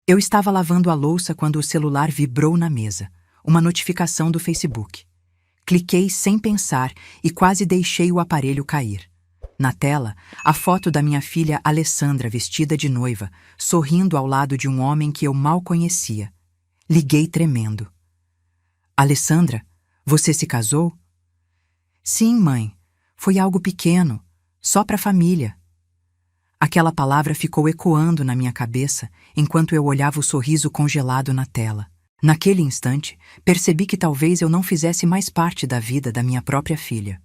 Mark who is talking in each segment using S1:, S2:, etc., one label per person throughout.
S1: Eu estava lavando a louça quando o celular vibrou na mesa. Uma notificação do Facebook. Cliquei sem pensar e quase deixei o aparelho cair. Na tela, a foto da minha filha Alessandra vestida de noiva, sorrindo ao lado de um homem que eu mal conhecia. Liguei tremendo. Alessandra, você se casou? Sim, mãe. Foi algo pequeno, só para a família. Aquela palavra ficou ecoando na minha cabeça enquanto eu olhava o sorriso congelado na tela. Naquele instante, percebi que talvez eu não fizesse mais parte da vida da minha própria filha.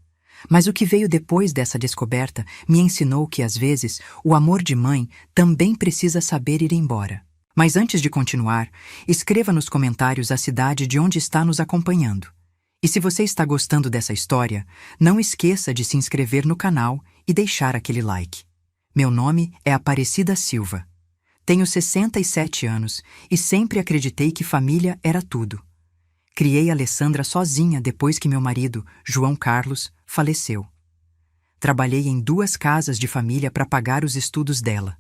S1: Mas o que veio depois dessa descoberta me ensinou que, às vezes, o amor de mãe também precisa saber ir embora. Mas antes de continuar, escreva nos comentários a cidade de onde está nos acompanhando. E se você está gostando dessa história, não esqueça de se inscrever no canal e deixar aquele like. Meu nome é Aparecida Silva. Tenho 67 anos e sempre acreditei que família era tudo. Criei a Alessandra sozinha depois que meu marido, João Carlos, faleceu. Trabalhei em 2 casas de família para pagar os estudos dela.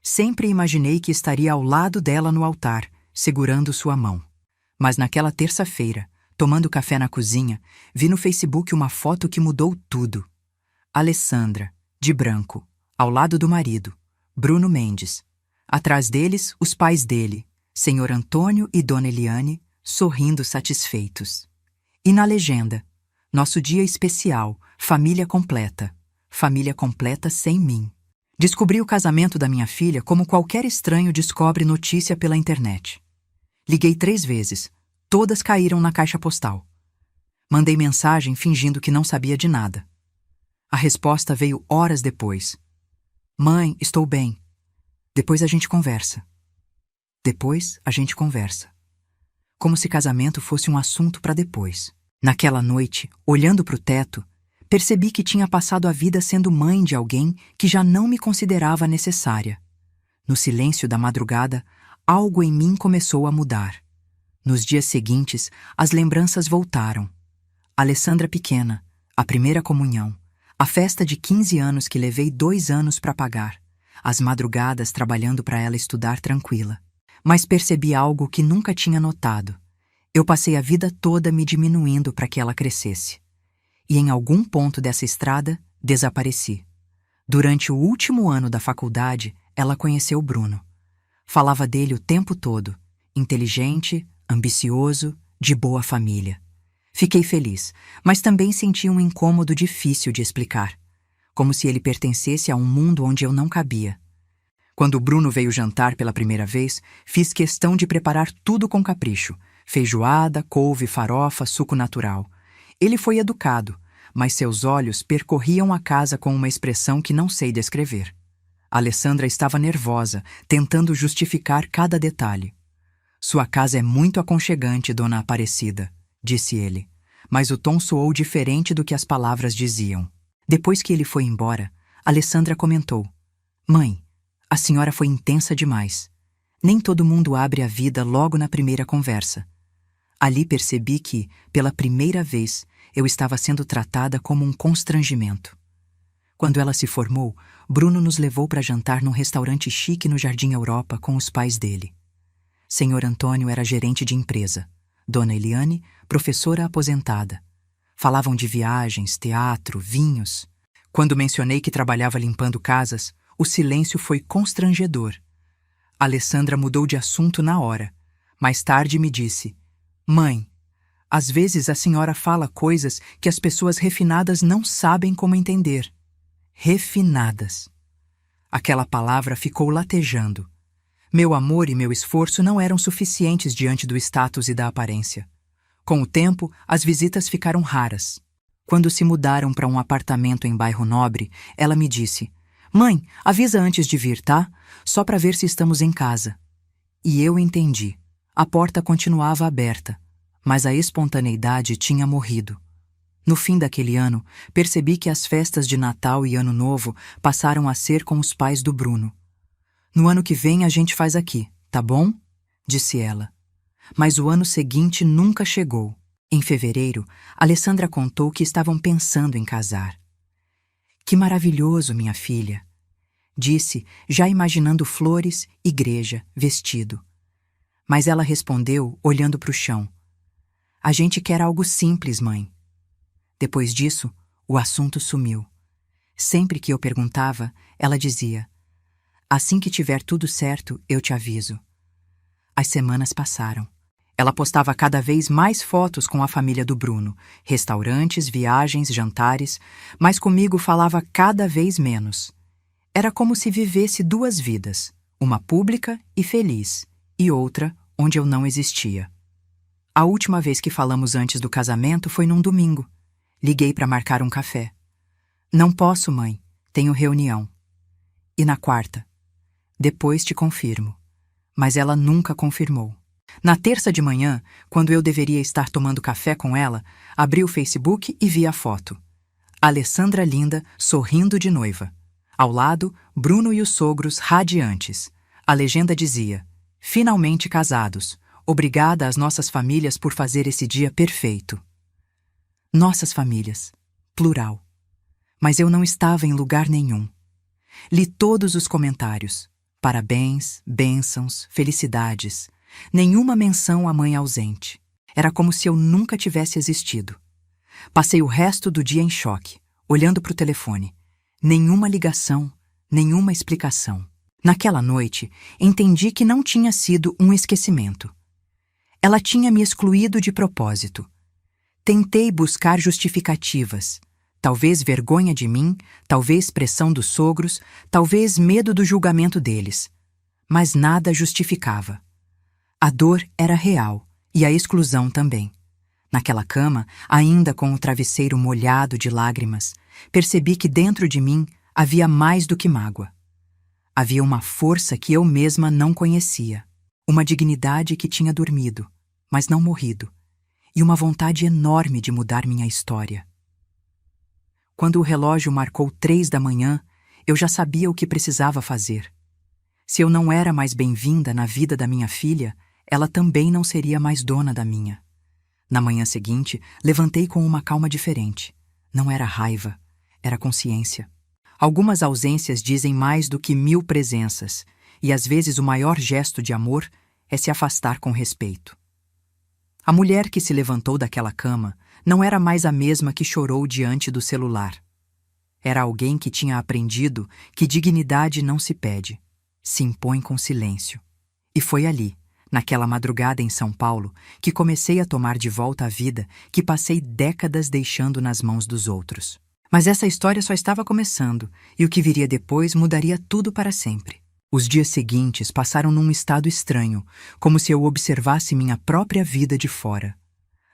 S1: Sempre imaginei que estaria ao lado dela no altar, segurando sua mão. Mas naquela terça-feira, tomando café na cozinha, vi no Facebook uma foto que mudou tudo. Alessandra, de branco, ao lado do marido, Bruno Mendes. Atrás deles, os pais dele, Senhor Antônio e Dona Eliane, sorrindo satisfeitos. E na legenda, nosso dia especial, família completa sem mim. Descobri o casamento da minha filha como qualquer estranho descobre notícia pela internet. Liguei 3 vezes, todas caíram na caixa postal. Mandei mensagem fingindo que não sabia de nada. A resposta veio horas depois. Mãe, estou bem. Depois a gente conversa. Como se casamento fosse um assunto para depois. Naquela noite, olhando para o teto, percebi que tinha passado a vida sendo mãe de alguém que já não me considerava necessária. No silêncio da madrugada, algo em mim começou a mudar. Nos dias seguintes, as lembranças voltaram. Alessandra pequena, a primeira comunhão, a festa de 15 anos que levei 2 anos para pagar, as madrugadas trabalhando para ela estudar tranquila. Mas percebi algo que nunca tinha notado. Eu passei a vida toda me diminuindo para que ela crescesse. E em algum ponto dessa estrada, desapareci. Durante o último ano da faculdade, ela conheceu Bruno. Falava dele o tempo todo, inteligente, ambicioso, de boa família. Fiquei feliz, mas também senti um incômodo difícil de explicar, como se ele pertencesse a um mundo onde eu não cabia. Quando o Bruno veio jantar pela primeira vez, fiz questão de preparar tudo com capricho: feijoada, couve, farofa, suco natural. Ele foi educado, mas seus olhos percorriam a casa com uma expressão que não sei descrever. Alessandra estava nervosa, tentando justificar cada detalhe. Sua casa é muito aconchegante, dona Aparecida, disse ele, mas o tom soou diferente do que as palavras diziam. Depois que ele foi embora, Alessandra comentou: Mãe, a senhora foi intensa demais. Nem todo mundo abre a vida logo na primeira conversa. Ali percebi que, pela primeira vez, eu estava sendo tratada como um constrangimento. Quando ela se formou, Bruno nos levou para jantar num restaurante chique no Jardim Europa com os pais dele. Senhor Antônio era gerente de empresa. Dona Eliane, professora aposentada. Falavam de viagens, teatro, vinhos. Quando mencionei que trabalhava limpando casas, o silêncio foi constrangedor. Alessandra mudou de assunto na hora. Mais tarde me disse: Mãe, às vezes a senhora fala coisas que as pessoas refinadas não sabem como entender. Refinadas. Aquela palavra ficou latejando. Meu amor e meu esforço não eram suficientes diante do status e da aparência. Com o tempo, as visitas ficaram raras. Quando se mudaram para um apartamento em bairro nobre, ela me disse: Mãe, avisa antes de vir, tá? Só para ver se estamos em casa. E eu entendi. A porta continuava aberta, mas a espontaneidade tinha morrido. No fim daquele ano, percebi que as festas de Natal e Ano Novo passaram a ser com os pais do Bruno. No ano que vem a gente faz aqui, tá bom? Disse ela. Mas o ano seguinte nunca chegou. Em fevereiro, Alessandra contou que estavam pensando em casar. Que maravilhoso, minha filha, disse, já imaginando flores, igreja, vestido. Mas ela respondeu, olhando para o chão: "A gente quer algo simples, mãe." Depois disso, o assunto sumiu. Sempre que eu perguntava, ela dizia: "Assim que tiver tudo certo, eu te aviso." As semanas passaram. Ela postava cada vez mais fotos com a família do Bruno, restaurantes, viagens, jantares, mas comigo falava cada vez menos. Era como se vivesse duas vidas, uma pública e feliz, e outra onde eu não existia. A última vez que falamos antes do casamento foi num domingo. Liguei para marcar um café. "Não posso, mãe. Tenho reunião." E na quarta? "Depois te confirmo." Mas ela nunca confirmou. Na terça de manhã, quando eu deveria estar tomando café com ela, abri o Facebook e vi a foto. Alessandra linda, sorrindo de noiva. Ao lado, Bruno e os sogros radiantes. A legenda dizia: "Finalmente casados. Obrigada às nossas famílias por fazer esse dia perfeito." Nossas famílias. Plural. Mas eu não estava em lugar nenhum. Li todos os comentários. Parabéns, bênçãos, felicidades. Nenhuma menção à mãe ausente. Era como se eu nunca tivesse existido. Passei o resto do dia em choque, olhando para o telefone. Nenhuma ligação, nenhuma explicação. Naquela noite, entendi que não tinha sido um esquecimento. Ela tinha me excluído de propósito. Tentei buscar justificativas. Talvez vergonha de mim, talvez pressão dos sogros, talvez medo do julgamento deles. Mas nada justificava. A dor era real, e a exclusão também. Naquela cama, ainda com o travesseiro molhado de lágrimas, percebi que dentro de mim havia mais do que mágoa. Havia uma força que eu mesma não conhecia, uma dignidade que tinha dormido, mas não morrido, e uma vontade enorme de mudar minha história. Quando o relógio marcou 3 da manhã, eu já sabia o que precisava fazer. Se eu não era mais bem-vinda na vida da minha filha, ela também não seria mais dona da minha. Na manhã seguinte, levantei com uma calma diferente. Não era raiva, era consciência. Algumas ausências dizem mais do que 1000 presenças, e às vezes o maior gesto de amor é se afastar com respeito. A mulher que se levantou daquela cama não era mais a mesma que chorou diante do celular. Era alguém que tinha aprendido que dignidade não se pede, se impõe com silêncio. E foi ali, naquela madrugada em São Paulo, que comecei a tomar de volta a vida que passei décadas deixando nas mãos dos outros. Mas essa história só estava começando, e o que viria depois mudaria tudo para sempre. Os dias seguintes passaram num estado estranho, como se eu observasse minha própria vida de fora.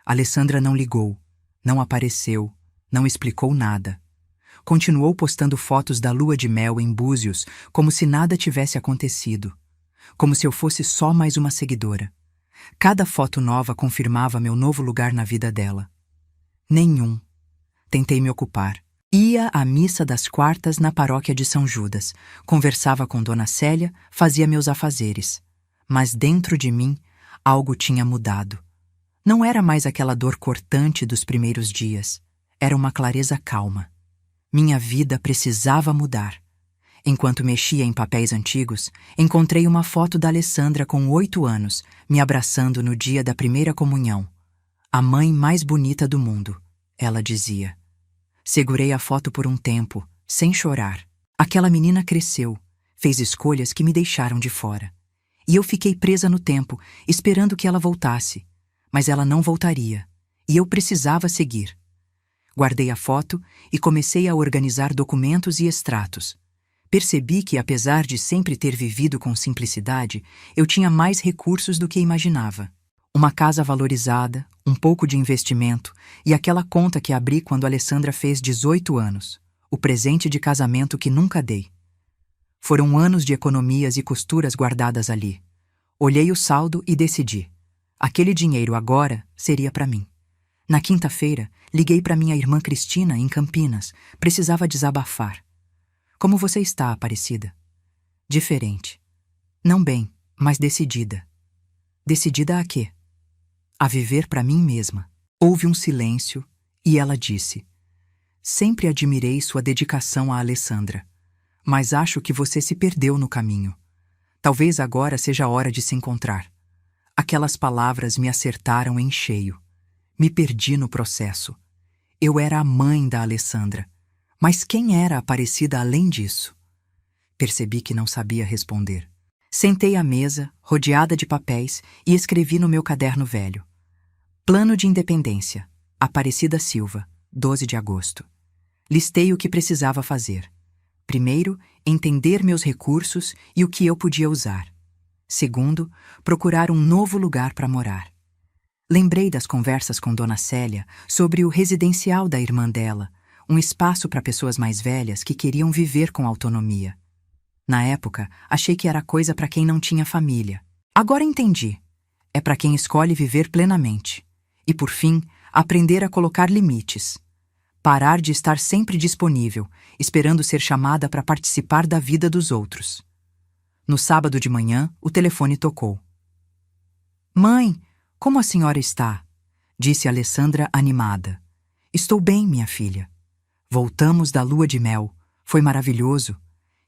S1: Alessandra não ligou, não apareceu, não explicou nada. Continuou postando fotos da lua de mel em Búzios, como se nada tivesse acontecido. Como se eu fosse só mais uma seguidora. Cada foto nova confirmava meu novo lugar na vida dela. Nenhum. Tentei me ocupar. Ia à missa das quartas na paróquia de São Judas, conversava com Dona Célia, fazia meus afazeres. Mas dentro de mim, algo tinha mudado. Não era mais aquela dor cortante dos primeiros dias. Era uma clareza calma. Minha vida precisava mudar. Enquanto mexia em papéis antigos, encontrei uma foto da Alessandra com 8 anos, me abraçando no dia da primeira comunhão. "A mãe mais bonita do mundo", ela dizia. Segurei a foto por um tempo, sem chorar. Aquela menina cresceu, fez escolhas que me deixaram de fora. E eu fiquei presa no tempo, esperando que ela voltasse. Mas ela não voltaria, e eu precisava seguir. Guardei a foto e comecei a organizar documentos e extratos. Percebi que, apesar de sempre ter vivido com simplicidade, eu tinha mais recursos do que imaginava. Uma casa valorizada, um pouco de investimento e aquela conta que abri quando Alessandra fez 18 anos, o presente de casamento que nunca dei. Foram anos de economias e costuras guardadas ali. Olhei o saldo e decidi. Aquele dinheiro agora seria para mim. Na quinta-feira, liguei para minha irmã Cristina, em Campinas. Precisava desabafar. "Como você está, Aparecida?" "Diferente. Não bem, mas decidida." "Decidida a quê?" "A viver para mim mesma." Houve um silêncio e ela disse: "Sempre admirei sua dedicação a Alessandra, mas acho que você se perdeu no caminho. Talvez agora seja a hora de se encontrar. Aquelas palavras me acertaram em cheio. Me perdi no processo. Eu era a mãe da Alessandra. Mas quem era a Aparecida além disso? Percebi que não sabia responder. Sentei à mesa, rodeada de papéis, e escrevi no meu caderno velho. Plano de Independência, Aparecida Silva, 12 de agosto. Listei o que precisava fazer. Primeiro, entender meus recursos e o que eu podia usar. Segundo, procurar um novo lugar para morar. Lembrei das conversas com Dona Célia sobre o residencial da irmã dela, um espaço para pessoas mais velhas que queriam viver com autonomia. Na época, achei que era coisa para quem não tinha família. Agora entendi. É para quem escolhe viver plenamente. E, por fim, aprender a colocar limites. Parar de estar sempre disponível, esperando ser chamada para participar da vida dos outros. No sábado de manhã, o telefone tocou. Mãe, como a senhora está? Disse Alessandra animada. Estou bem, minha filha. Voltamos da lua de mel. Foi maravilhoso.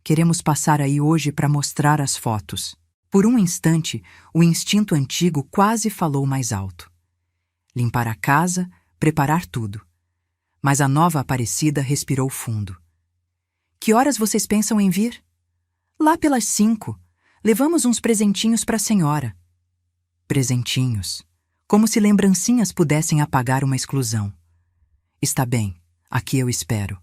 S1: Queremos passar aí hoje para mostrar as fotos. Por um instante, o instinto antigo quase falou mais alto. Limpar a casa, preparar tudo. Mas a nova Aparecida respirou fundo. Que horas vocês pensam em vir? Lá pelas 5. Levamos uns presentinhos para a senhora. Presentinhos. Como se lembrancinhas pudessem apagar uma exclusão. Está bem, aqui eu espero.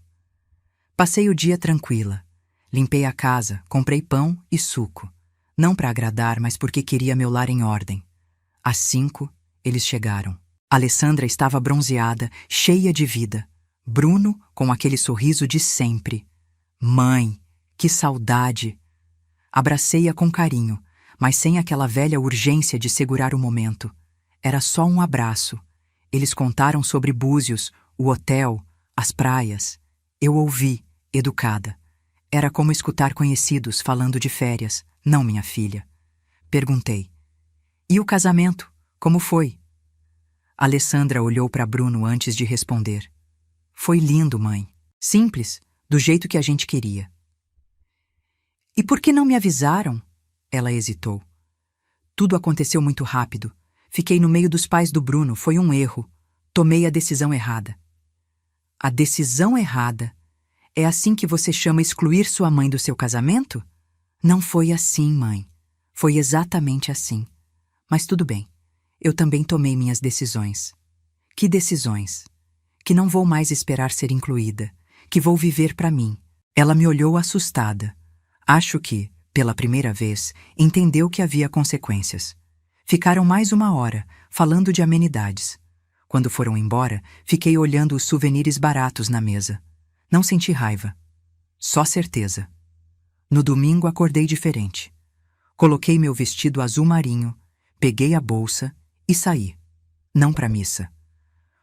S1: Passei o dia tranquila. Limpei a casa, comprei pão e suco. Não para agradar, mas porque queria meu lar em ordem. Às 5, eles chegaram. Alessandra estava bronzeada, cheia de vida. Bruno, com aquele sorriso de sempre. Mãe, que saudade! Abracei-a com carinho, mas sem aquela velha urgência de segurar o momento. Era só um abraço. Eles contaram sobre Búzios, o hotel, as praias. Eu ouvi, educada. Era como escutar conhecidos falando de férias. Não, minha filha. Perguntei. E o casamento? Como foi? Alessandra olhou para Bruno antes de responder. Foi lindo, mãe. Simples, do jeito que a gente queria. E por que não me avisaram? Ela hesitou. Tudo aconteceu muito rápido. Fiquei no meio dos pais do Bruno, foi um erro. Tomei a decisão errada. A decisão errada? É assim que você chama excluir sua mãe do seu casamento? Não foi assim, mãe. Foi exatamente assim. Mas tudo bem. Eu também tomei minhas decisões. Que decisões? Que não vou mais esperar ser incluída. Que vou viver para mim. Ela me olhou assustada. Acho que, pela primeira vez, entendeu que havia consequências. Ficaram mais 1 hora, falando de amenidades. Quando foram embora, fiquei olhando os souvenirs baratos na mesa. Não senti raiva. Só certeza. No domingo acordei diferente. Coloquei meu vestido azul marinho, peguei a bolsa e saí. Não para missa.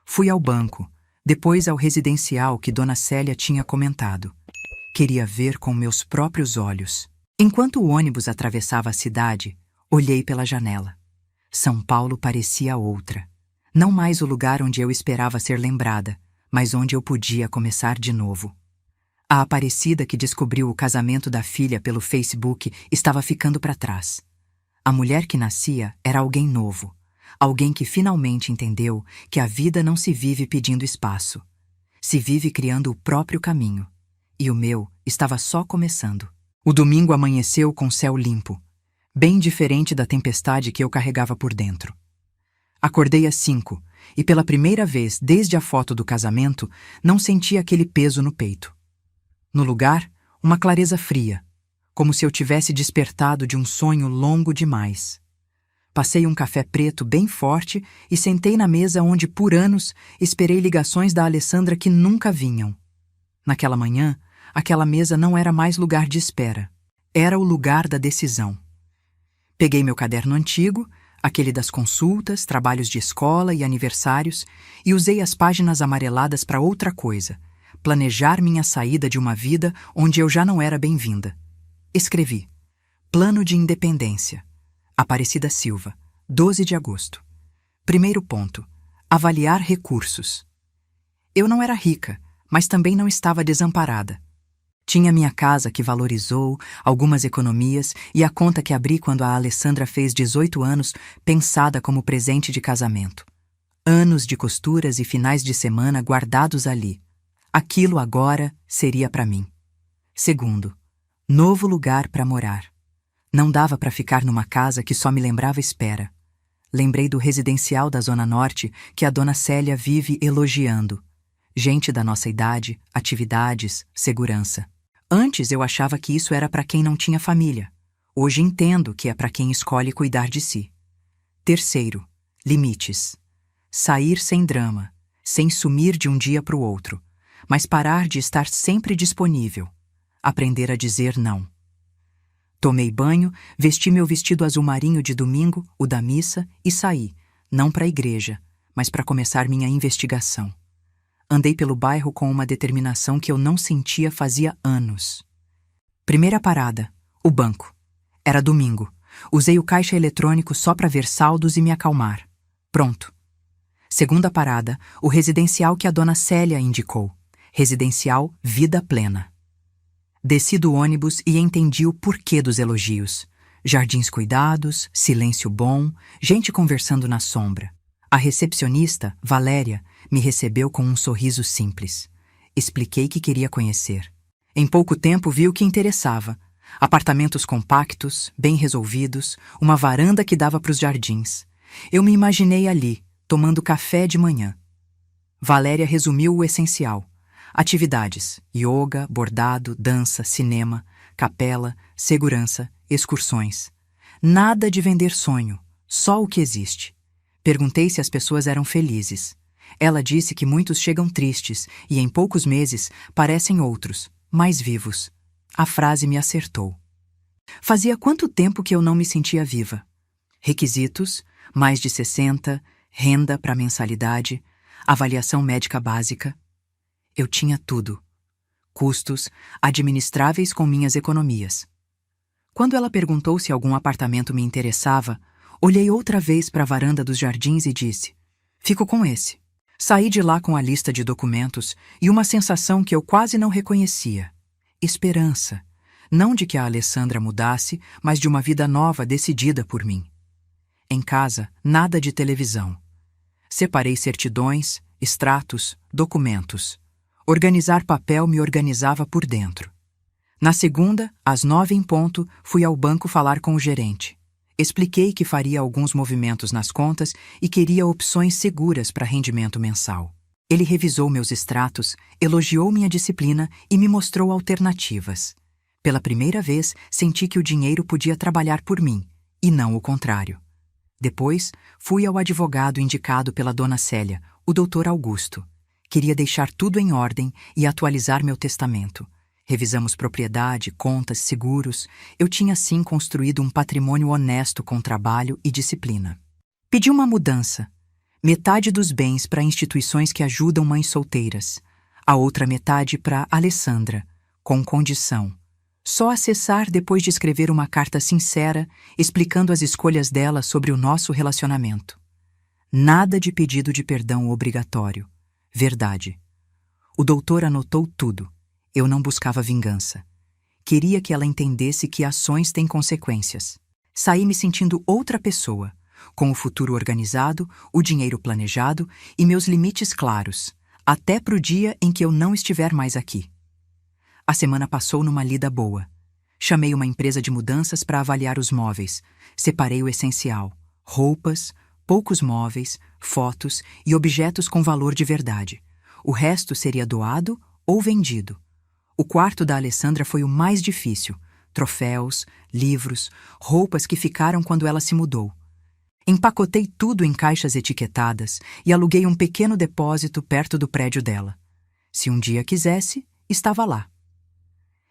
S1: Fui ao banco, depois ao residencial que Dona Célia tinha comentado. Queria ver com meus próprios olhos. Enquanto o ônibus atravessava a cidade, olhei pela janela. São Paulo parecia outra. Não mais o lugar onde eu esperava ser lembrada, mas onde eu podia começar de novo. A Aparecida que descobriu o casamento da filha pelo Facebook estava ficando para trás. A mulher que nascia era alguém novo, alguém que finalmente entendeu que a vida não se vive pedindo espaço. Se vive criando o próprio caminho. E o meu estava só começando. O domingo amanheceu com céu limpo, bem diferente da tempestade que eu carregava por dentro. Acordei às 5 e pela primeira vez desde a foto do casamento não senti aquele peso no peito. No lugar, uma clareza fria, como se eu tivesse despertado de um sonho longo demais. Passei um café preto bem forte e sentei na mesa onde, por anos, esperei ligações da Alessandra que nunca vinham. Naquela manhã, aquela mesa não era mais lugar de espera. Era o lugar da decisão. Peguei meu caderno antigo, aquele das consultas, trabalhos de escola e aniversários, e usei as páginas amareladas para outra coisa, planejar minha saída de uma vida onde eu já não era bem-vinda. Escrevi: Plano de Independência, Aparecida Silva, 12 de agosto. Primeiro ponto: avaliar recursos. Eu não era rica, mas também não estava desamparada. Tinha minha casa que valorizou, algumas economias e a conta que abri quando a Alessandra fez 18 anos, pensada como presente de casamento. Anos de costuras e finais de semana guardados ali. Aquilo agora seria para mim. Segundo, novo lugar para morar. Não dava para ficar numa casa que só me lembrava espera. Lembrei do residencial da Zona Norte que a dona Célia vive elogiando. Gente da nossa idade, atividades, segurança. Antes eu achava que isso era para quem não tinha família. Hoje entendo que é para quem escolhe cuidar de si. Terceiro, limites. Sair sem drama, sem sumir de um dia para o outro, mas parar de estar sempre disponível. Aprender a dizer não. Tomei banho, vesti meu vestido azul marinho de domingo, o da missa, e saí, não para a igreja, mas para começar minha investigação. Andei pelo bairro com uma determinação que eu não sentia fazia anos. Primeira parada, o banco. Era domingo. Usei o caixa eletrônico só para ver saldos e me acalmar. Pronto. Segunda parada, o residencial que a dona Célia indicou. Residencial Vida Plena. Desci do ônibus e entendi o porquê dos elogios. Jardins cuidados, silêncio bom, gente conversando na sombra. A recepcionista, Valéria, me recebeu com um sorriso simples. Expliquei que queria conhecer. Em pouco tempo vi o que interessava. Apartamentos compactos, bem resolvidos, uma varanda que dava para os jardins. Eu me imaginei ali, tomando café de manhã. Valéria resumiu o essencial. Atividades: yoga, bordado, dança, cinema, capela, segurança, excursões. Nada de vender sonho, só o que existe. Perguntei se as pessoas eram felizes. Ela disse que muitos chegam tristes e em poucos meses parecem outros, mais vivos. A frase me acertou. Fazia quanto tempo que eu não me sentia viva? Requisitos: mais de 60, renda para mensalidade, avaliação médica básica. Eu tinha tudo. Custos administráveis com minhas economias. Quando ela perguntou se algum apartamento me interessava, olhei outra vez para a varanda dos jardins e disse: fico com esse. Saí de lá com a lista de documentos e uma sensação que eu quase não reconhecia. Esperança. Não de que a Alessandra mudasse, mas de uma vida nova decidida por mim. Em casa, nada de televisão. Separei certidões, extratos, documentos. Organizar papel me organizava por dentro. Na segunda, às 9 em ponto, fui ao banco falar com o gerente. Expliquei que faria alguns movimentos nas contas e queria opções seguras para rendimento mensal. Ele revisou meus extratos, elogiou minha disciplina e me mostrou alternativas. Pela primeira vez, senti que o dinheiro podia trabalhar por mim, e não o contrário. Depois, fui ao advogado indicado pela dona Célia, o Dr. Augusto. Queria deixar tudo em ordem e atualizar meu testamento. Revisamos propriedade, contas, seguros. Eu tinha, sim, construído um patrimônio honesto com trabalho e disciplina. Pedi uma mudança. Metade dos bens para instituições que ajudam mães solteiras. A outra metade para Alessandra, com condição. Só acessar depois de escrever uma carta sincera, explicando as escolhas dela sobre o nosso relacionamento. Nada de pedido de perdão obrigatório. Verdade. O doutor anotou tudo. Eu não buscava vingança. Queria que ela entendesse que ações têm consequências. Saí me sentindo outra pessoa, com o futuro organizado, o dinheiro planejado e meus limites claros, até pro dia em que eu não estiver mais aqui. A semana passou numa lida boa. Chamei uma empresa de mudanças para avaliar os móveis. Separei o essencial: roupas, poucos móveis, fotos e objetos com valor de verdade. O resto seria doado ou vendido. O quarto da Alessandra foi o mais difícil. Troféus, livros, roupas que ficaram quando ela se mudou. Empacotei tudo em caixas etiquetadas e aluguei um pequeno depósito perto do prédio dela. Se um dia quisesse, estava lá.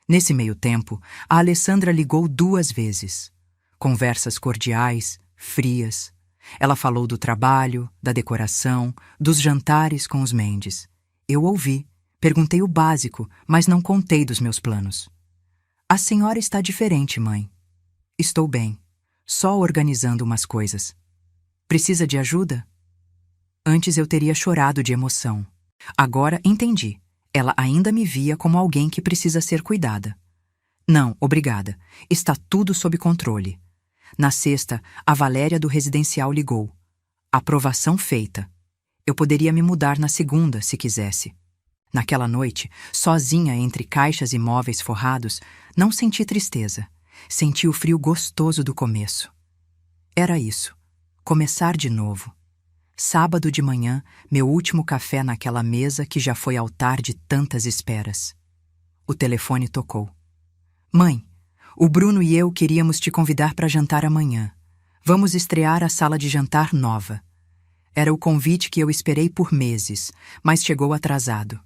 S1: Nesse meio tempo, a Alessandra ligou 2 vezes. Conversas cordiais, frias. Ela falou do trabalho, da decoração, dos jantares com os Mendes. Eu ouvi. Perguntei o básico, mas não contei dos meus planos. A senhora está diferente, mãe. Estou bem, só organizando umas coisas. Precisa de ajuda? Antes eu teria chorado de emoção. Agora entendi. Ela ainda me via como alguém que precisa ser cuidada. Não, obrigada. Está tudo sob controle. Na sexta, a Valéria do residencial ligou. Aprovação feita. Eu poderia me mudar na segunda, se quisesse. Naquela noite, sozinha entre caixas e móveis forrados, não senti tristeza. Senti o frio gostoso do começo. Era isso. Começar de novo. Sábado de manhã, meu último café naquela mesa que já foi altar de tantas esperas. O telefone tocou. Mãe, o Bruno e eu queríamos te convidar para jantar amanhã. Vamos estrear a sala de jantar nova. Era o convite que eu esperei por meses, mas chegou atrasado.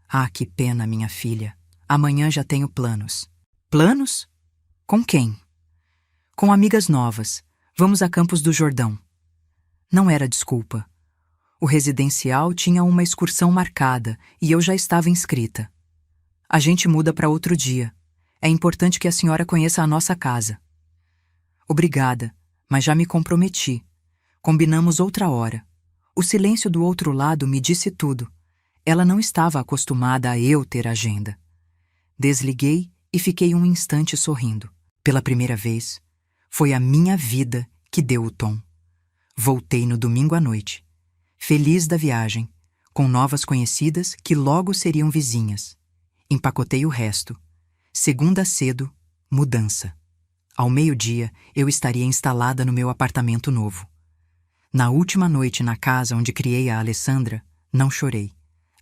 S1: Ah, que pena, minha filha. Amanhã já tenho planos. Planos? Com quem? Com amigas novas. Vamos a Campos do Jordão. Não era desculpa. O residencial tinha uma excursão marcada e eu já estava inscrita. A gente muda para outro dia. É importante que a senhora conheça a nossa casa. Obrigada, mas já me comprometi. Combinamos outra hora. O silêncio do outro lado me disse tudo. Ela não estava acostumada a eu ter agenda. Desliguei e fiquei um instante sorrindo. Pela primeira vez, foi a minha vida que deu o tom. Voltei no domingo à noite, feliz da viagem, com novas conhecidas que logo seriam vizinhas. Empacotei o resto. Segunda cedo, mudança. Ao meio-dia, eu estaria instalada no meu apartamento novo. Na última noite na casa onde criei a Alessandra, não chorei.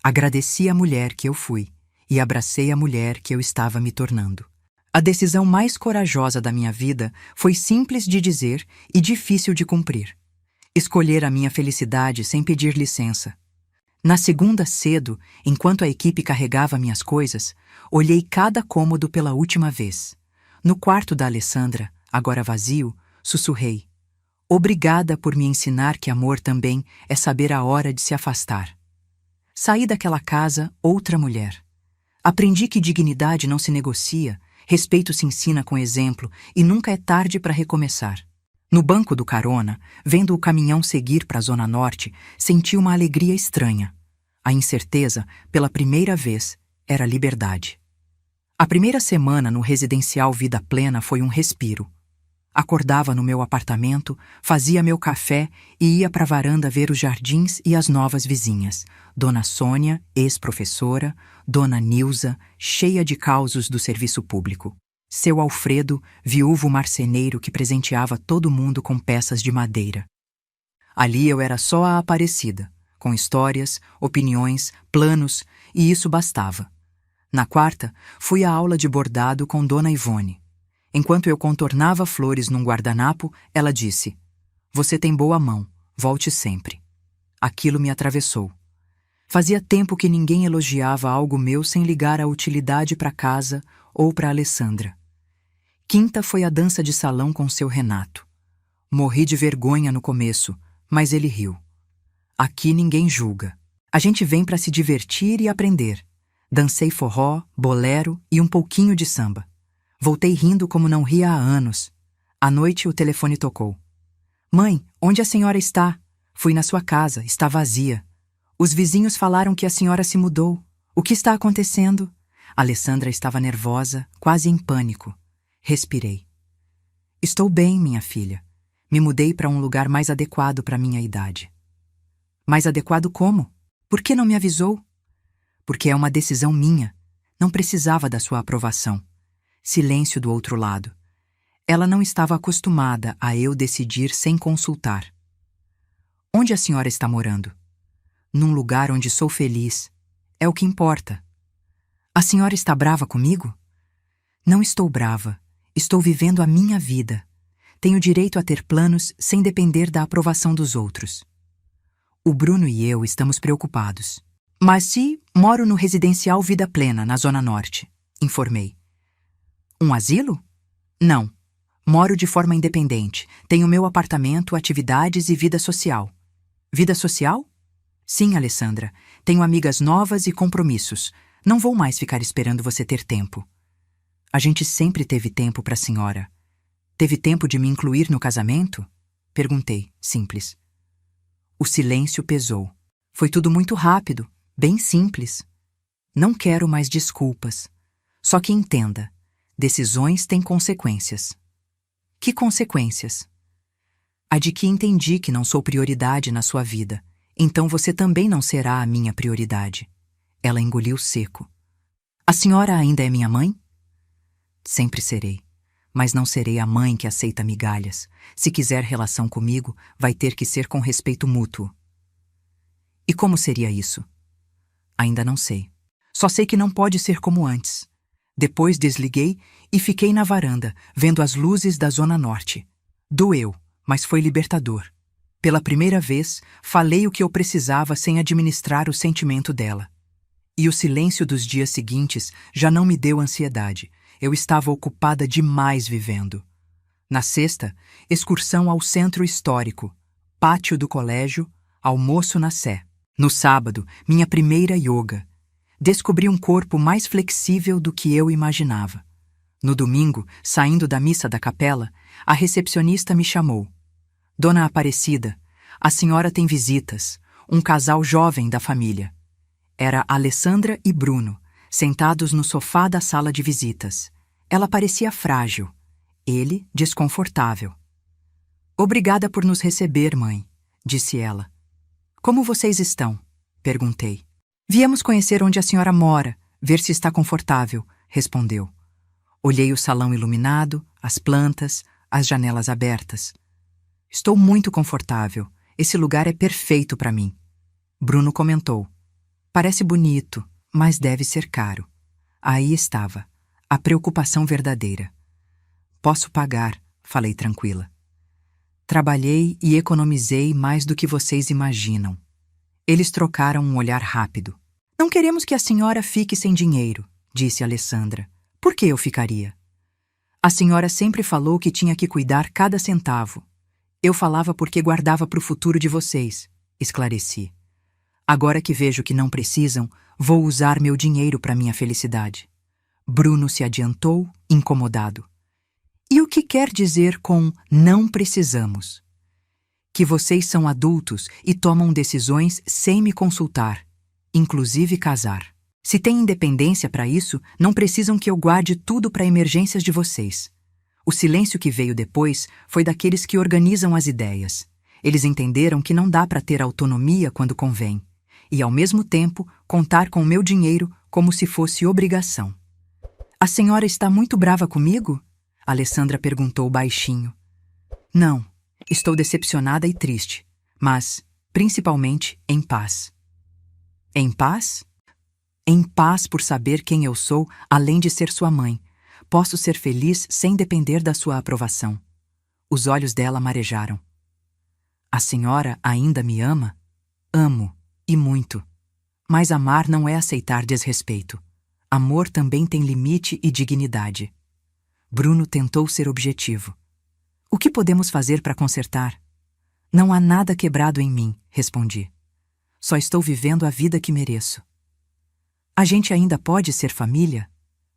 S1: Agradeci a mulher que eu fui e abracei a mulher que eu estava me tornando. A decisão mais corajosa da minha vida foi simples de dizer e difícil de cumprir. Escolher a minha felicidade sem pedir licença. Na segunda cedo, enquanto a equipe carregava minhas coisas, olhei cada cômodo pela última vez. No quarto da Alessandra, agora vazio, sussurrei. Obrigada por me ensinar que amor também é saber a hora de se afastar. Saí daquela casa outra mulher. Aprendi que dignidade não se negocia, respeito se ensina com exemplo e nunca é tarde para recomeçar. No banco do carona, vendo o caminhão seguir para a Zona Norte, senti uma alegria estranha. A incerteza, pela primeira vez, era liberdade. A primeira semana no residencial Vida Plena foi um respiro. Acordava no meu apartamento, fazia meu café e ia para a varanda ver os jardins e as novas vizinhas. Dona Sônia, ex-professora, Dona Nilza, cheia de causos do serviço público. Seu Alfredo, viúvo marceneiro que presenteava todo mundo com peças de madeira. Ali eu era só a Aparecida, com histórias, opiniões, planos, e isso bastava. Na quarta, fui à aula de bordado com Dona Ivone. Enquanto eu contornava flores num guardanapo, ela disse: "Você tem boa mão, volte sempre." Aquilo me atravessou. Fazia tempo que ninguém elogiava algo meu sem ligar a utilidade para casa ou para Alessandra. Quinta foi a dança de salão com seu Renato. Morri de vergonha no começo, mas ele riu. Aqui ninguém julga. A gente vem para se divertir e aprender. Dancei forró, bolero e um pouquinho de samba. Voltei rindo como não ria há anos. À noite o telefone tocou. "Mãe, onde a senhora está?" "Fui na sua casa, está vazia." "Os vizinhos falaram que a senhora se mudou. O que está acontecendo?" Alessandra estava nervosa, quase em pânico. Respirei. "Estou bem, minha filha. Me mudei para um lugar mais adequado para minha idade." "Mais adequado como? Por que não me avisou?" "Porque é uma decisão minha. Não precisava da sua aprovação." Silêncio do outro lado. Ela não estava acostumada a eu decidir sem consultar. "Onde a senhora está morando?" "Num lugar onde sou feliz. É o que importa." "A senhora está brava comigo?" "Não estou brava. Estou vivendo a minha vida. Tenho direito a ter planos sem depender da aprovação dos outros." "O Bruno e eu estamos preocupados." "Mas se moro no residencial Vida Plena, na Zona Norte," informei. "Um asilo?" "Não. Moro de forma independente. Tenho meu apartamento, atividades e vida social." "Vida social?" "Sim, Alessandra. Tenho amigas novas e compromissos. Não vou mais ficar esperando você ter tempo." "A gente sempre teve tempo para a senhora." "Teve tempo de me incluir no casamento?" Perguntei, simples. O silêncio pesou. Foi tudo muito rápido, bem simples. Não quero mais desculpas. Só que entenda, decisões têm consequências. Que consequências? A de que entendi que não sou prioridade na sua vida, então você também não será a minha prioridade. Ela engoliu seco. A senhora ainda é minha mãe? Sempre serei, mas não serei a mãe que aceita migalhas. Se quiser relação comigo, vai ter que ser com respeito mútuo. E como seria isso? Ainda não sei. Só sei que não pode ser como antes. Depois desliguei e fiquei na varanda, vendo as luzes da Zona Norte. Doeu, mas foi libertador. Pela primeira vez, falei o que eu precisava sem administrar o sentimento dela. E o silêncio dos dias seguintes já não me deu ansiedade. Eu estava ocupada demais vivendo. Na sexta, excursão ao centro histórico, pátio do colégio, almoço na Sé. No sábado, minha primeira yoga. Descobri um corpo mais flexível do que eu imaginava. No domingo, saindo da missa da capela, a recepcionista me chamou. Dona Aparecida, a senhora tem visitas, um casal jovem da família. Era Alessandra e Bruno, sentados no sofá da sala de visitas. Ela parecia frágil, ele desconfortável. Obrigada por nos receber, mãe, disse ela. Como vocês estão? Perguntei. Viemos conhecer onde a senhora mora, ver se está confortável, respondeu. Olhei o salão iluminado, as plantas, as janelas abertas. Estou muito confortável. Esse lugar é perfeito para mim. Bruno comentou. Parece bonito, mas deve ser caro. Aí estava, a preocupação verdadeira. Posso pagar, falei tranquila. Trabalhei e economizei mais do que vocês imaginam. Eles trocaram um olhar rápido. Não queremos que a senhora fique sem dinheiro, disse Alessandra. Por que eu ficaria? A senhora sempre falou que tinha que cuidar cada centavo. Eu falava porque guardava para o futuro de vocês, esclareci. Agora que vejo que não precisam, vou usar meu dinheiro para minha felicidade. Bruno se adiantou, incomodado. E o que quer dizer com não precisamos? Que vocês são adultos e tomam decisões sem me consultar, inclusive casar. Se têm independência para isso, não precisam que eu guarde tudo para emergências de vocês. O silêncio que veio depois foi daqueles que organizam as ideias. Eles entenderam que não dá para ter autonomia quando convém, e ao mesmo tempo contar com o meu dinheiro como se fosse obrigação. A senhora está muito brava comigo? Alessandra perguntou baixinho. Não. Estou decepcionada e triste, mas, principalmente, em paz. Em paz? Em paz por saber quem eu sou, além de ser sua mãe. Posso ser feliz sem depender da sua aprovação. Os olhos dela marejaram. A senhora ainda me ama? Amo, e muito. Mas amar não é aceitar desrespeito. Amor também tem limite e dignidade. Bruno tentou ser objetivo. O que podemos fazer para consertar? Não há nada quebrado em mim, respondi. Só estou vivendo a vida que mereço. A gente ainda pode ser família?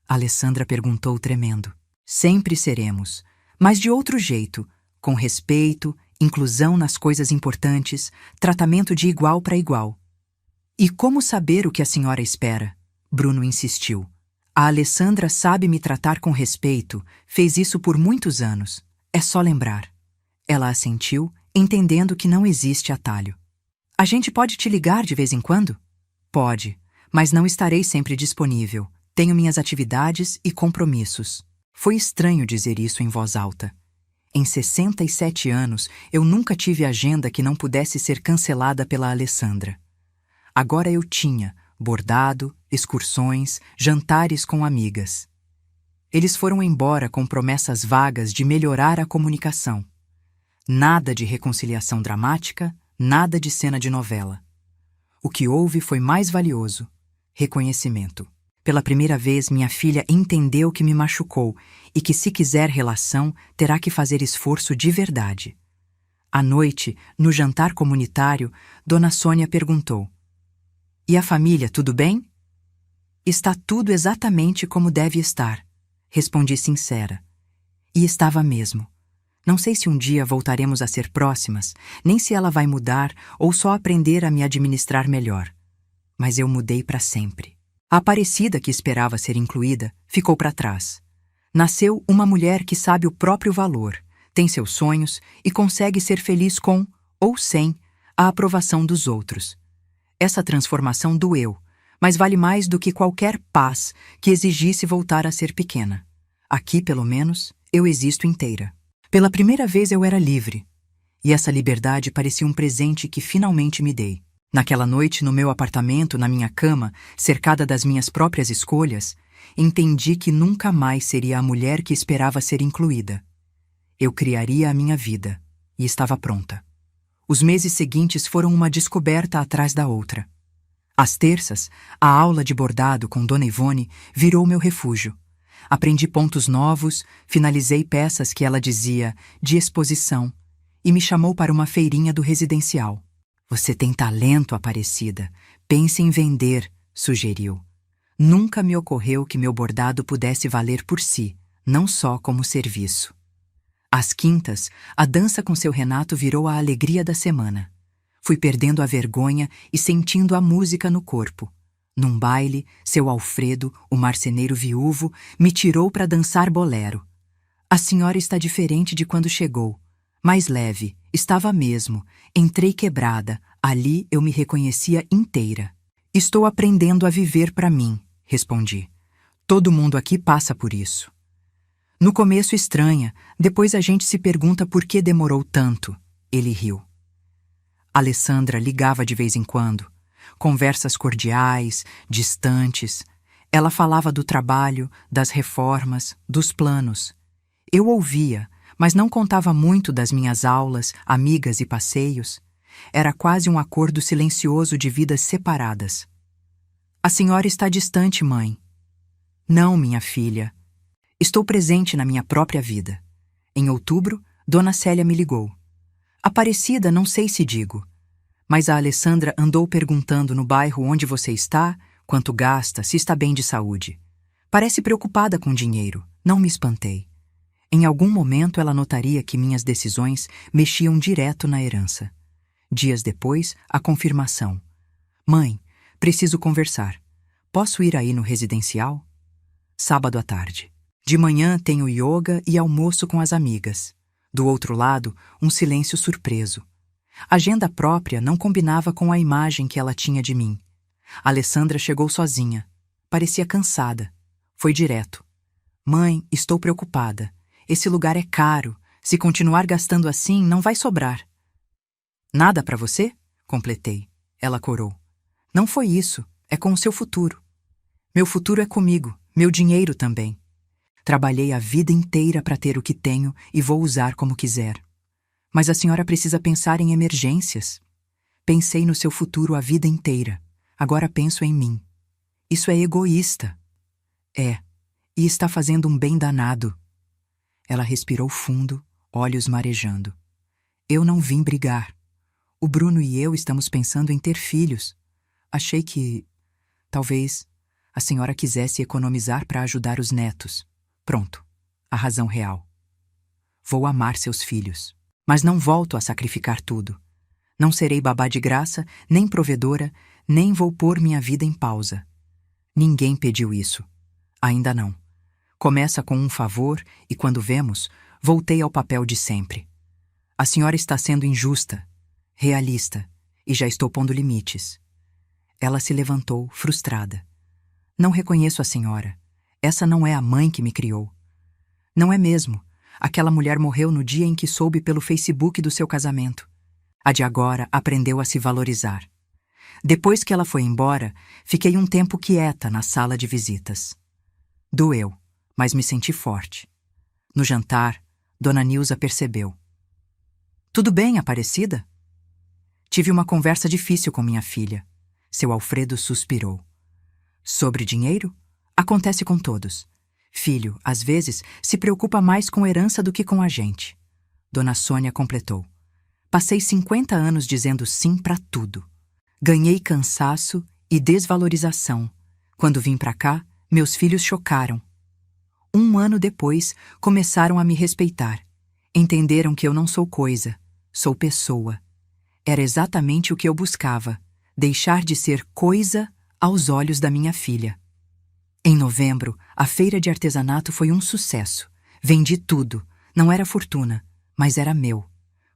S1: Alessandra perguntou tremendo. Sempre seremos, mas de outro jeito, com respeito, inclusão nas coisas importantes, tratamento de igual para igual. E como saber o que a senhora espera? Bruno insistiu. A Alessandra sabe me tratar com respeito, fez isso por muitos anos. É só lembrar. Ela assentiu, entendendo que não existe atalho. A gente pode te ligar de vez em quando? Pode, mas não estarei sempre disponível. Tenho minhas atividades e compromissos. Foi estranho dizer isso em voz alta. Em 67 anos, eu nunca tive agenda que não pudesse ser cancelada pela Alessandra. Agora eu tinha bordado, excursões, jantares com amigas. Eles foram embora com promessas vagas de melhorar a comunicação. Nada de reconciliação dramática, nada de cena de novela. O que houve foi mais valioso: reconhecimento. Pela primeira vez, minha filha entendeu que me machucou e que, se quiser relação, terá que fazer esforço de verdade. À noite, no jantar comunitário, Dona Sônia perguntou: E a família, tudo bem? Está tudo exatamente como deve estar, respondi sincera. E estava mesmo. Não sei se um dia voltaremos a ser próximas, nem se ela vai mudar ou só aprender a me administrar melhor. Mas eu mudei para sempre. A Aparecida, que esperava ser incluída, ficou para trás. Nasceu uma mulher que sabe o próprio valor, tem seus sonhos e consegue ser feliz com, ou sem, a aprovação dos outros. Essa transformação doeu, mas vale mais do que qualquer paz que exigisse voltar a ser pequena. Aqui, pelo menos, eu existo inteira. Pela primeira vez eu era livre, e essa liberdade parecia um presente que finalmente me dei. Naquela noite, no meu apartamento, na minha cama, cercada das minhas próprias escolhas, entendi que nunca mais seria a mulher que esperava ser incluída. Eu criaria a minha vida, e estava pronta. Os meses seguintes foram uma descoberta atrás da outra. Às terças, a aula de bordado com Dona Ivone virou meu refúgio. Aprendi pontos novos, finalizei peças que ela dizia de exposição e me chamou para uma feirinha do residencial. Você tem talento, Aparecida. Pense em vender, sugeriu. Nunca me ocorreu que meu bordado pudesse valer por si, não só como serviço. Às quintas, a dança com seu Renato virou a alegria da semana. Fui perdendo a vergonha e sentindo a música no corpo. Num baile, seu Alfredo, o marceneiro viúvo, me tirou para dançar bolero. A senhora está diferente de quando chegou. Mais leve, estava mesmo. Entrei quebrada, ali eu me reconhecia inteira. Estou aprendendo a viver para mim, respondi. Todo mundo aqui passa por isso. No começo estranha, depois a gente se pergunta por que demorou tanto. Ele riu. Alessandra ligava de vez em quando. Conversas cordiais, distantes. Ela falava do trabalho, das reformas, dos planos. Eu ouvia, mas não contava muito das minhas aulas, amigas e passeios. Era quase um acordo silencioso de vidas separadas. A senhora está distante, mãe. Não, minha filha. Estou presente na minha própria vida. Em outubro, Dona Célia me ligou. Aparecida, não sei se digo. Mas a Alessandra andou perguntando no bairro onde você está, quanto gasta, se está bem de saúde. Parece preocupada com dinheiro. Não me espantei. Em algum momento ela notaria que minhas decisões mexiam direto na herança. Dias depois, a confirmação. Mãe, preciso conversar. Posso ir aí no residencial? Sábado à tarde. De manhã tenho yoga e almoço com as amigas. Do outro lado, um silêncio surpreso. A agenda própria não combinava com a imagem que ela tinha de mim. Alessandra chegou sozinha. Parecia cansada. Foi direto. Mãe, estou preocupada. Esse lugar é caro. Se continuar gastando assim, não vai sobrar. Nada para você? Completei. Ela corou. Não foi isso. É com o seu futuro. Meu futuro é comigo. Meu dinheiro também. Trabalhei a vida inteira para ter o que tenho e vou usar como quiser. Mas a senhora precisa pensar em emergências. Pensei no seu futuro a vida inteira. Agora penso em mim. Isso é egoísta. É, e está fazendo um bem danado. Ela respirou fundo, olhos marejando. Eu não vim brigar. O Bruno e eu estamos pensando em ter filhos. Achei que, talvez, a senhora quisesse economizar para ajudar os netos. Pronto, a razão real. Vou amar seus filhos, mas não volto a sacrificar tudo. Não serei babá de graça, nem provedora, nem vou pôr minha vida em pausa. Ninguém pediu isso. Ainda não. Começa com um favor e, quando vemos, voltei ao papel de sempre. A senhora está sendo injusta, realista, e já estou pondo limites. Ela se levantou, frustrada. Não reconheço a senhora. Essa não é a mãe que me criou. Não é mesmo. Aquela mulher morreu no dia em que soube pelo Facebook do seu casamento. A de agora aprendeu a se valorizar. Depois que ela foi embora, fiquei um tempo quieta na sala de visitas. Doeu, mas me senti forte. No jantar, Dona Nilza percebeu. Tudo bem, Aparecida? Tive uma conversa difícil com minha filha. Seu Alfredo suspirou. Sobre dinheiro? Acontece com todos. Filho, às vezes, se preocupa mais com herança do que com a gente. Dona Sônia completou. Passei 50 anos dizendo sim para tudo. Ganhei cansaço e desvalorização. Quando vim para cá, meus filhos chocaram. 1 ano depois, começaram a me respeitar. Entenderam que eu não sou coisa, sou pessoa. Era exatamente o que eu buscava, deixar de ser coisa aos olhos da minha filha. Em novembro, a feira de artesanato foi um sucesso. Vendi tudo. Não era fortuna, mas era meu.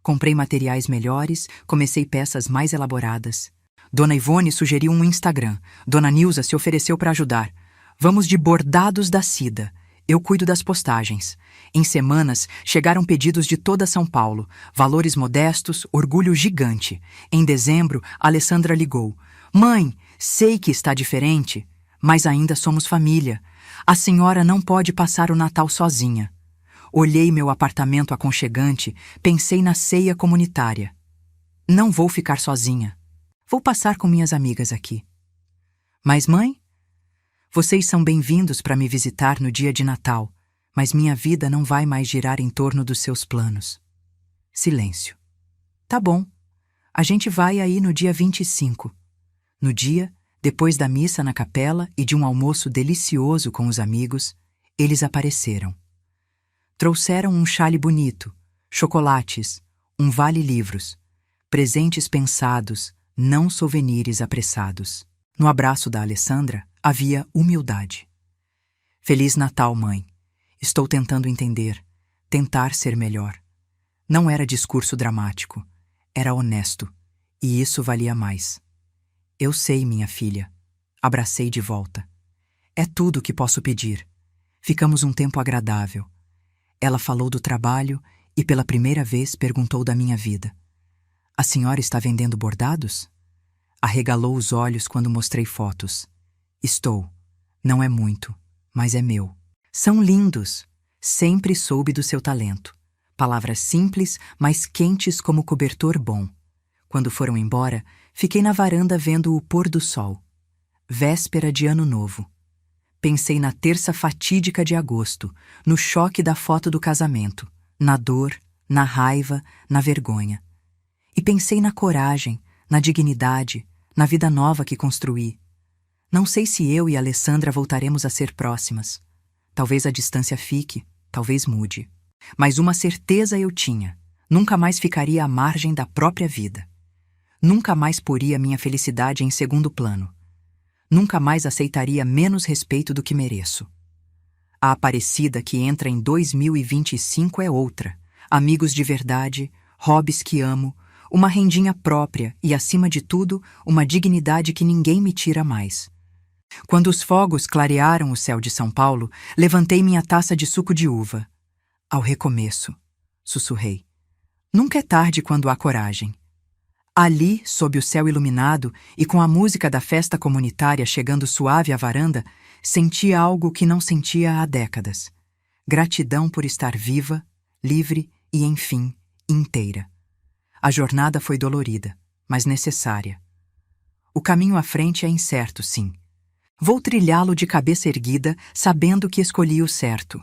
S1: Comprei materiais melhores, comecei peças mais elaboradas. Dona Ivone sugeriu um Instagram. Dona Nilza se ofereceu para ajudar. Vamos de bordados da Cida. Eu cuido das postagens. Em semanas, chegaram pedidos de toda São Paulo. Valores modestos, orgulho gigante. Em dezembro, Alessandra ligou. Mãe, sei que está diferente, mas ainda somos família. A senhora não pode passar o Natal sozinha. Olhei meu apartamento aconchegante, pensei na ceia comunitária. Não vou ficar sozinha. Vou passar com minhas amigas aqui. Mas, mãe, vocês são bem-vindos para me visitar no dia de Natal, mas minha vida não vai mais girar em torno dos seus planos. Silêncio. Tá bom. A gente vai aí no dia 25. No dia, depois da missa na capela e de um almoço delicioso com os amigos, eles apareceram. Trouxeram um chale bonito, chocolates, um vale-livros, presentes pensados, não souvenirs apressados. No abraço da Alessandra havia humildade. Feliz Natal, mãe. Estou tentando entender, tentar ser melhor. Não era discurso dramático, era honesto, e isso valia mais. Eu sei, minha filha. Abracei de volta. É tudo o que posso pedir. Ficamos um tempo agradável. Ela falou do trabalho e pela primeira vez perguntou da minha vida. A senhora está vendendo bordados? Arregalou os olhos quando mostrei fotos. Estou. Não é muito, mas é meu. São lindos. Sempre soube do seu talento. Palavras simples, mas quentes como cobertor bom. Quando foram embora, fiquei na varanda vendo o pôr do sol. Véspera de Ano Novo. Pensei na terça fatídica de agosto, no choque da foto do casamento, na dor, na raiva, na vergonha. E pensei na coragem, na dignidade, na vida nova que construí. Não sei se eu e Alessandra voltaremos a ser próximas. Talvez a distância fique, talvez mude. Mas uma certeza eu tinha: nunca mais ficaria à margem da própria vida. Nunca mais poria minha felicidade em segundo plano. Nunca mais aceitaria menos respeito do que mereço. A Aparecida que entra em 2025 é outra. Amigos de verdade, hobbies que amo, uma rendinha própria e, acima de tudo, uma dignidade que ninguém me tira mais. Quando os fogos clarearam o céu de São Paulo, levantei minha taça de suco de uva. Ao recomeço, sussurrei. Nunca é tarde quando há coragem. Ali, sob o céu iluminado e com a música da festa comunitária chegando suave à varanda, senti algo que não sentia há décadas. Gratidão por estar viva, livre e, enfim, inteira. A jornada foi dolorida, mas necessária. O caminho à frente é incerto, sim. Vou trilhá-lo de cabeça erguida, sabendo que escolhi o certo.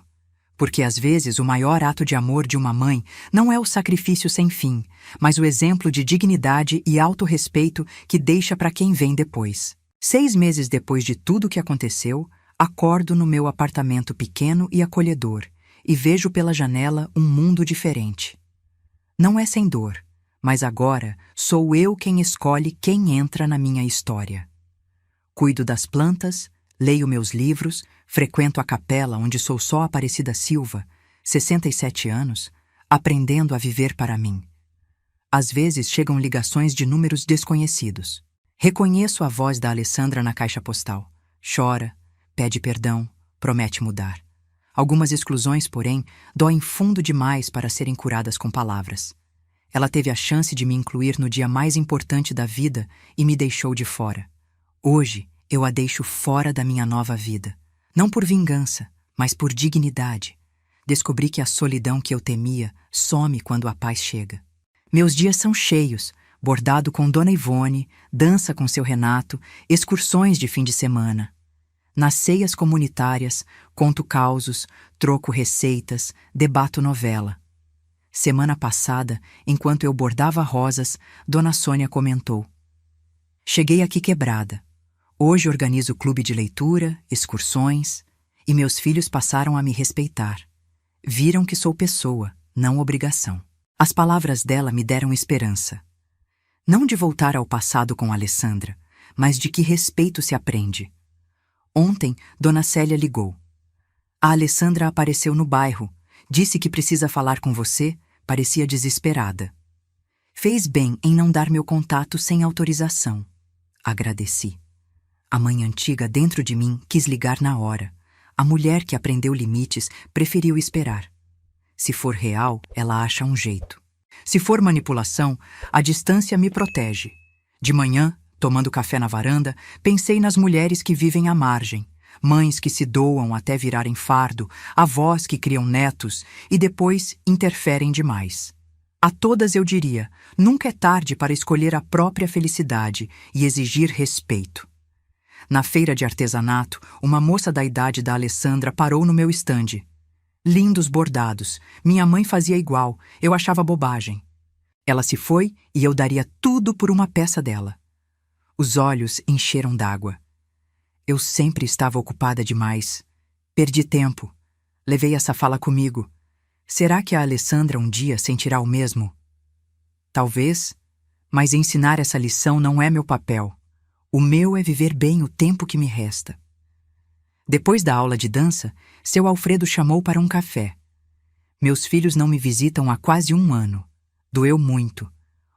S1: Porque às vezes o maior ato de amor de uma mãe não é o sacrifício sem fim, mas o exemplo de dignidade e autorrespeito que deixa para quem vem depois. 6 meses depois de tudo o que aconteceu, acordo no meu apartamento pequeno e acolhedor e vejo pela janela um mundo diferente. Não é sem dor, mas agora sou eu quem escolhe quem entra na minha história. Cuido das plantas, leio meus livros, frequento a capela onde sou só Aparecida Silva, 67 anos, aprendendo a viver para mim. Às vezes chegam ligações de números desconhecidos. Reconheço a voz da Alessandra na caixa postal. Chora, pede perdão, promete mudar. Algumas exclusões, porém, doem fundo demais para serem curadas com palavras. Ela teve a chance de me incluir no dia mais importante da vida e me deixou de fora. Hoje, eu a deixo fora da minha nova vida. Não por vingança, mas por dignidade. Descobri que a solidão que eu temia some quando a paz chega. Meus dias são cheios, bordado com Dona Ivone, dança com seu Renato, excursões de fim de semana. Nas ceias comunitárias, conto causos, troco receitas, debato novela. Semana passada, enquanto eu bordava rosas, Dona Sônia comentou: cheguei aqui quebrada. Hoje organizo clube de leitura, excursões, e meus filhos passaram a me respeitar. Viram que sou pessoa, não obrigação. As palavras dela me deram esperança. Não de voltar ao passado com Alessandra, mas de que respeito se aprende. Ontem, Dona Célia ligou. A Alessandra apareceu no bairro, disse que precisa falar com você, parecia desesperada. Fez bem em não dar meu contato sem autorização. Agradeci. A mãe antiga dentro de mim quis ligar na hora. A mulher que aprendeu limites preferiu esperar. Se for real, ela acha um jeito. Se for manipulação, a distância me protege. De manhã, tomando café na varanda, pensei nas mulheres que vivem à margem, mães que se doam até virarem fardo, avós que criam netos e depois interferem demais. A todas eu diria, nunca é tarde para escolher a própria felicidade e exigir respeito. Na feira de artesanato, uma moça da idade da Alessandra parou no meu estande. Lindos bordados, minha mãe fazia igual, eu achava bobagem. Ela se foi e eu daria tudo por uma peça dela. Os olhos encheram d'água. Eu sempre estava ocupada demais. Perdi tempo. Levei essa fala comigo. Será que a Alessandra um dia sentirá o mesmo? Talvez, mas ensinar essa lição não é meu papel. O meu é viver bem o tempo que me resta. Depois da aula de dança, seu Alfredo chamou para um café. Meus filhos não me visitam há quase 1 ano. Doeu muito.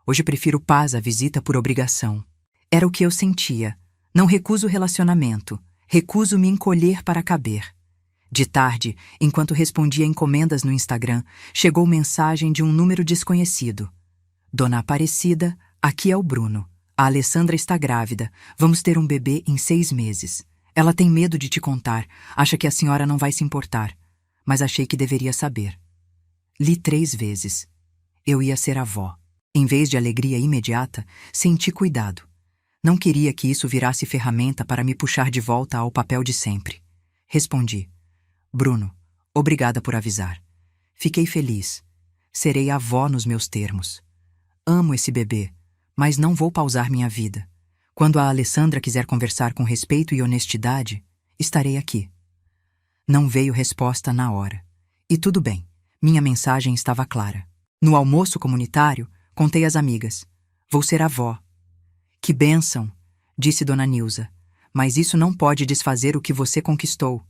S1: Hoje prefiro paz à visita por obrigação. Era o que eu sentia. Não recuso relacionamento. Recuso me encolher para caber. De tarde, enquanto respondia encomendas no Instagram, chegou mensagem de um número desconhecido. Dona Aparecida, aqui é o Bruno. A Alessandra está grávida. Vamos ter um bebê em 6 meses. Ela tem medo de te contar. Acha que a senhora não vai se importar. Mas achei que deveria saber. Li 3 vezes. Eu ia ser avó. Em vez de alegria imediata, senti cuidado. Não queria que isso virasse ferramenta para me puxar de volta ao papel de sempre. Respondi. Bruno, obrigada por avisar. Fiquei feliz. Serei avó nos meus termos. Amo esse bebê, mas não vou pausar minha vida. Quando a Alessandra quiser conversar com respeito e honestidade, estarei aqui. Não veio resposta na hora. E tudo bem, minha mensagem estava clara. No almoço comunitário, contei às amigas. Vou ser avó. Que bênção, disse Dona Nilza, mas isso não pode desfazer o que você conquistou.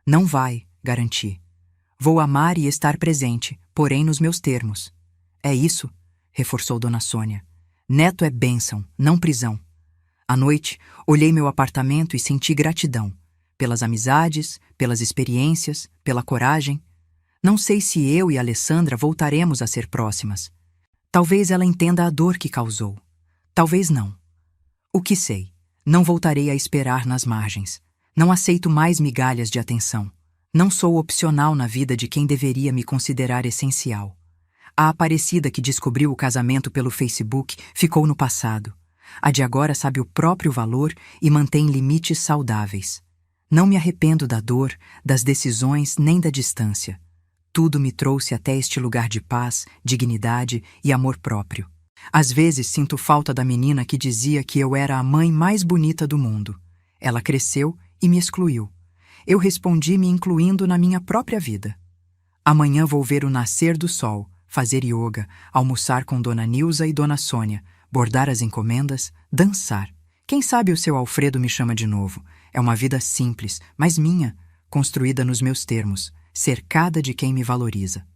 S1: Não vai, garanti. Vou amar e estar presente, porém nos meus termos. É isso, reforçou Dona Sônia. Neto é bênção, não prisão. À noite, olhei meu apartamento e senti gratidão. Pelas amizades, pelas experiências, pela coragem. Não sei se eu e Alessandra voltaremos a ser próximas. Talvez ela entenda a dor que causou. Talvez não. O que sei? Não voltarei a esperar nas margens. Não aceito mais migalhas de atenção. Não sou opcional na vida de quem deveria me considerar essencial. A Aparecida que descobriu o casamento pelo Facebook ficou no passado. A de agora sabe o próprio valor e mantém limites saudáveis. Não me arrependo da dor, das decisões nem da distância. Tudo me trouxe até este lugar de paz, dignidade e amor próprio. Às vezes sinto falta da menina que dizia que eu era a mãe mais bonita do mundo. Ela cresceu e me excluiu. Eu respondi me incluindo na minha própria vida. Amanhã vou ver o nascer do sol, fazer yoga, almoçar com Dona Nilza e Dona Sônia, bordar as encomendas, dançar. Quem sabe o seu Alfredo me chama de novo. É uma vida simples, mas minha, construída nos meus termos, cercada de quem me valoriza.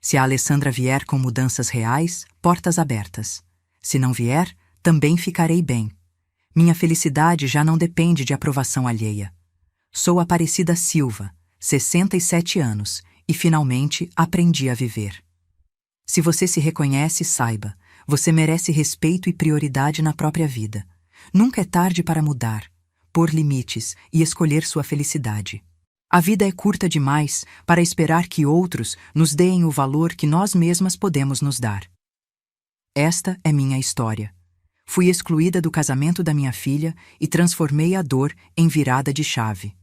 S1: Se a Alessandra vier com mudanças reais, portas abertas. Se não vier, também ficarei bem. Minha felicidade já não depende de aprovação alheia. Sou Aparecida Silva, 67 anos, e finalmente aprendi a viver. Se você se reconhece, saiba, você merece respeito e prioridade na própria vida. Nunca é tarde para mudar, pôr limites e escolher sua felicidade. A vida é curta demais para esperar que outros nos deem o valor que nós mesmas podemos nos dar. Esta é minha história. Fui excluída do casamento da minha filha e transformei a dor em virada de chave.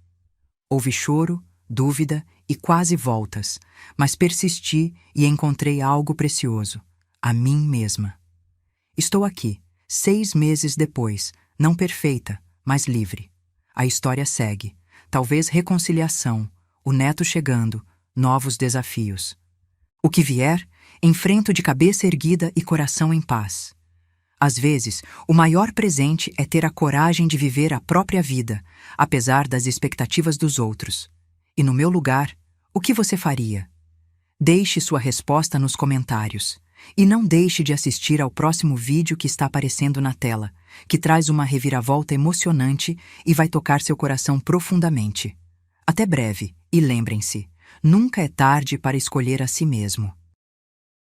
S1: Houve choro, dúvida e quase voltas, mas persisti e encontrei algo precioso, a mim mesma. Estou aqui, 6 meses depois, não perfeita, mas livre. A história segue. Talvez reconciliação, o neto chegando, novos desafios. O que vier, enfrento de cabeça erguida e coração em paz. Às vezes, o maior presente é ter a coragem de viver a própria vida, apesar das expectativas dos outros. E no meu lugar, o que você faria? Deixe sua resposta nos comentários. E não deixe de assistir ao próximo vídeo que está aparecendo na tela, que traz uma reviravolta emocionante e vai tocar seu coração profundamente. Até breve, e lembrem-se, nunca é tarde para escolher a si mesmo.